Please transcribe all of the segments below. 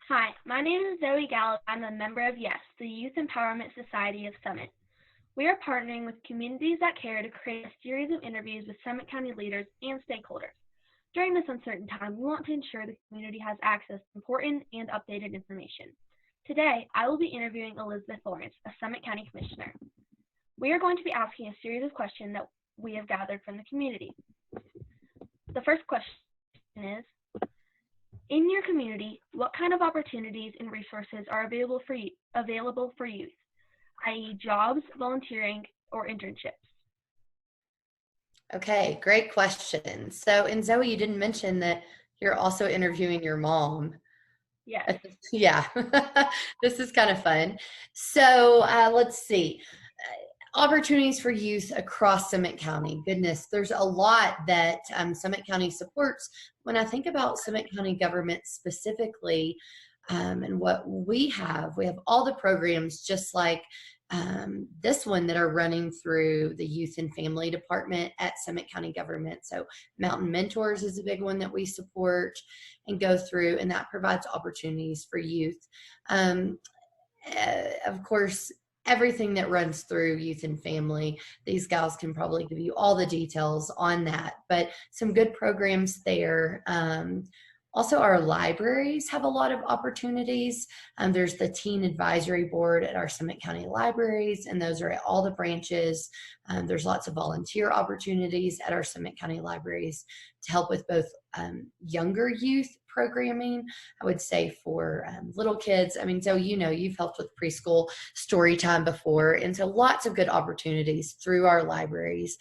Hi, my name is Zoe Gallup. I'm a member of YES, the Youth Empowerment Society of Summit. We are partnering with Communities That Care to create a series of interviews with Summit County leaders and stakeholders. During this uncertain time, we want to ensure the community has access to important and updated information. Today, I will be interviewing Elisabeth Lawrence, a Summit County Commissioner. We are going to be asking a series of questions that we have gathered from the community. The first question is, in your community, what kind of opportunities and resources are available for youth, i.e. jobs, volunteering, or internships? Okay, great question. So, and Zoe, you didn't mention that you're also interviewing your mom. Yes. Yeah, this is kind of fun. So let's see. Opportunities for youth across Summit County. Goodness, there's a lot that Summit County supports. When I think about Summit County government specifically, and what we have all the programs just like this one that are running through the Youth and Family Department at Summit County government. So Mountain Mentors is a big one that we support and go through, and that provides opportunities for youth. Of course, everything that runs through Youth and Family, these gals can probably give you all the details on that, but some good programs there. Also, our libraries have a lot of opportunities. There's the Teen Advisory Board at our Summit County libraries, and those are at all the branches. There's lots of volunteer opportunities at our Summit County libraries to help with both younger youth programming, I would say, for little kids. I mean, so you've helped with preschool story time before, and so lots of good opportunities through our libraries.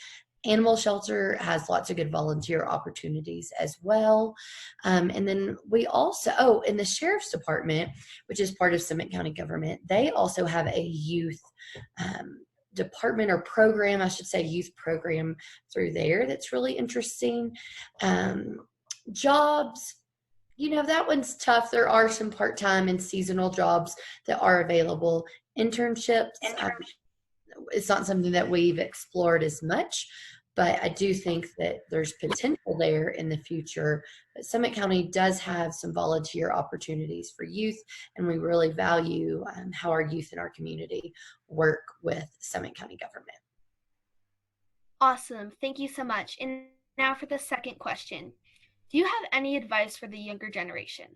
Animal shelter has lots of good volunteer opportunities as well. And then we also, in the Sheriff's Department, which is part of Summit County government, they also have a youth department or program, I should say youth program through there that's really interesting. Jobs, that one's tough. There are some part-time and seasonal jobs that are available. Internships, it's not something that we've explored as much, but I do think that there's potential there in the future. But Summit County does have some volunteer opportunities for youth, and we really value how our youth in our community work with Summit County government. Awesome. Thank you so much. And now for the second question. Do you have any advice for the younger generation?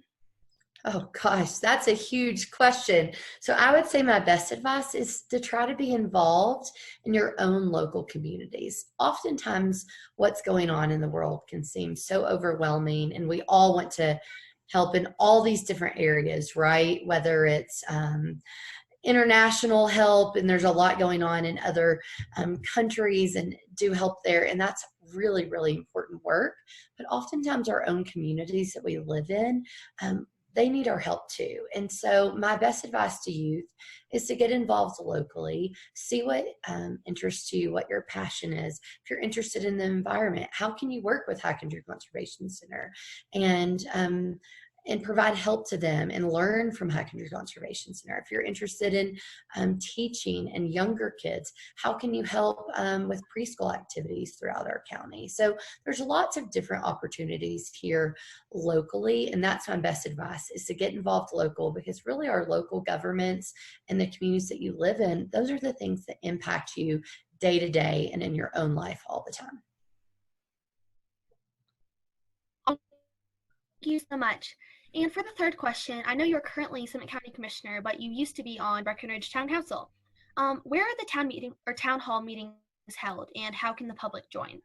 Oh gosh, that's a huge question. So I would say my best advice is to try to be involved in your own local communities. Oftentimes what's going on in the world can seem so overwhelming, and we all want to help in all these different areas, right? Whether it's international help, and there's a lot going on in other countries, and do help there, and that's really, really important work. But oftentimes our own communities that we live in, they need our help too. And so my best advice to youth is to get involved locally, see what interests you, what your passion is. If you're interested in the environment, how can you work with High Country Conservation Center and provide help to them and learn from High Country Conservation Center? If you're interested in teaching and younger kids, how can you help with preschool activities throughout our county? So there's lots of different opportunities here locally, and that's my best advice, is to get involved local, because really our local governments and the communities that you live in, those are the things that impact you day to day and in your own life all the time. Thank you so much. And for the third question, I know you're currently Summit County Commissioner, but you used to be on Breckenridge Town Council. Where are the town hall meetings held, and how can the public join?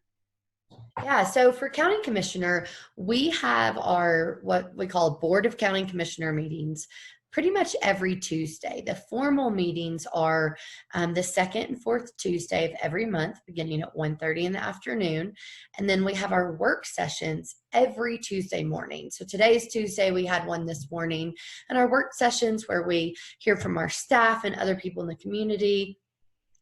Yeah, so for County Commissioner, we have our what we call Board of County Commissioner meetings pretty much every Tuesday. The formal meetings are the second and fourth Tuesday of every month, beginning at 1:30 in the afternoon. And then we have our work sessions every Tuesday morning. So today's Tuesday, we had one this morning, and our work sessions where we hear from our staff and other people in the community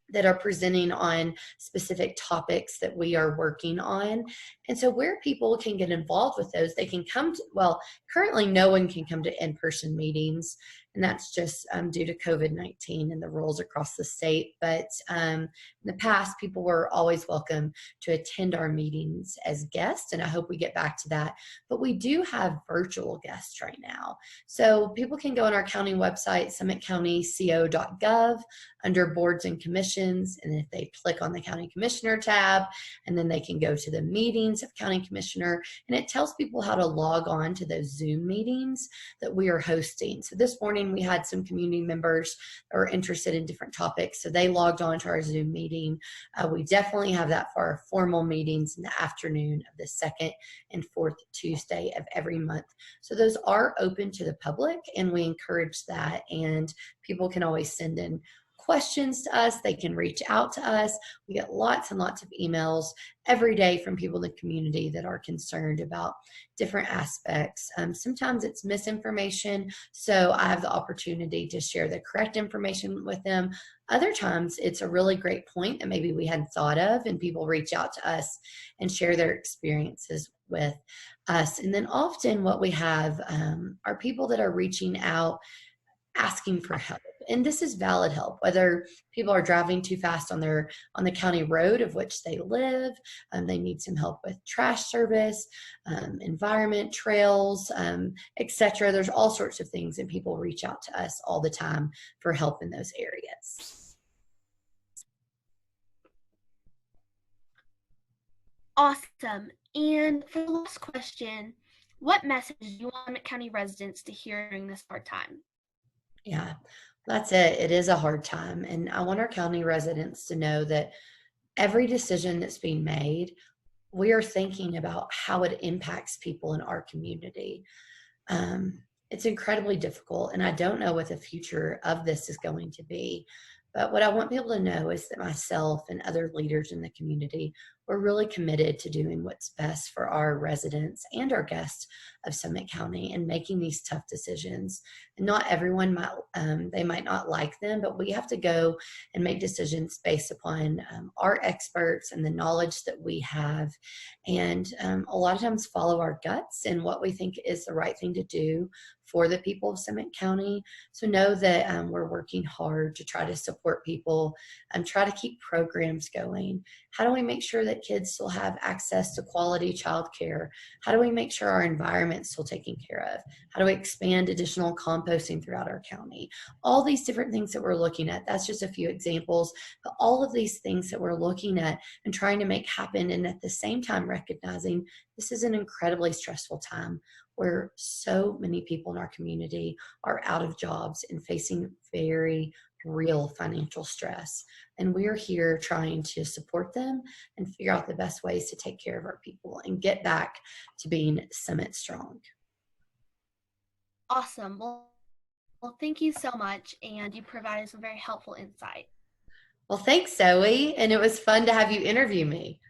that are presenting on specific topics that we are working on. And so where people can get involved with those, they can come to, well, currently no one can come to in-person meetings. and that's just due to COVID-19 and the rules across the state. But in the past, people were always welcome to attend our meetings as guests, and I hope we get back to that. But we do have virtual guests right now. So people can go on our county website, summitcountyco.gov, under boards and commissions, and if they click on the county commissioner tab, and then they can go to the meetings of county commissioner, and it tells people how to log on to those Zoom meetings that we are hosting. So this morning we had some community members that were interested in different topics, so they logged on to our Zoom meeting. We definitely have that for our formal meetings in the afternoon of the second and fourth Tuesday of every month. So those are open to the public, and we encourage that, and people can always send in questions to us. They can reach out to us. We get lots and lots of emails every day from people in the community that are concerned about different aspects. Sometimes it's misinformation, so I have the opportunity to share the correct information with them. Other times it's a really great point that maybe we hadn't thought of, and people reach out to us and share their experiences with us. And then often what we have are people that are reaching out asking for help. And this is valid help, whether people are driving too fast on the county road of which they live, they need some help with trash service, environment, trails, etc. There's all sorts of things, and people reach out to us all the time for help in those areas. Awesome. And for the last question, what message do you want Summit County residents to hear during this hard time? Yeah, that's it. It is a hard time. And I want our county residents to know that every decision that's being made, we are thinking about how it impacts people in our community. It's incredibly difficult, and I don't know what the future of this is going to be. But what I want people to know is that myself and other leaders in the community, we're really committed to doing what's best for our residents and our guests of Summit County and making these tough decisions. And not everyone they might not like them, but we have to go and make decisions based upon our experts and the knowledge that we have, and a lot of times follow our guts and what we think is the right thing to do for the people of Summit County. So know that we're working hard to try to support people and try to keep programs going. How do we make sure that kids still have access to quality childcare? How do we make sure our environment's still taken care of? How do we expand additional composting throughout our county? All these different things that we're looking at, that's just a few examples, but all of these things that we're looking at and trying to make happen, and at the same time recognizing this is an incredibly stressful time where so many people in our community are out of jobs and facing very real financial stress. And we're here trying to support them and figure out the best ways to take care of our people and get back to being Summit strong. Awesome. Well, thank you so much, and you provided some very helpful insight. Well, thanks, Zoe, and it was fun to have you interview me.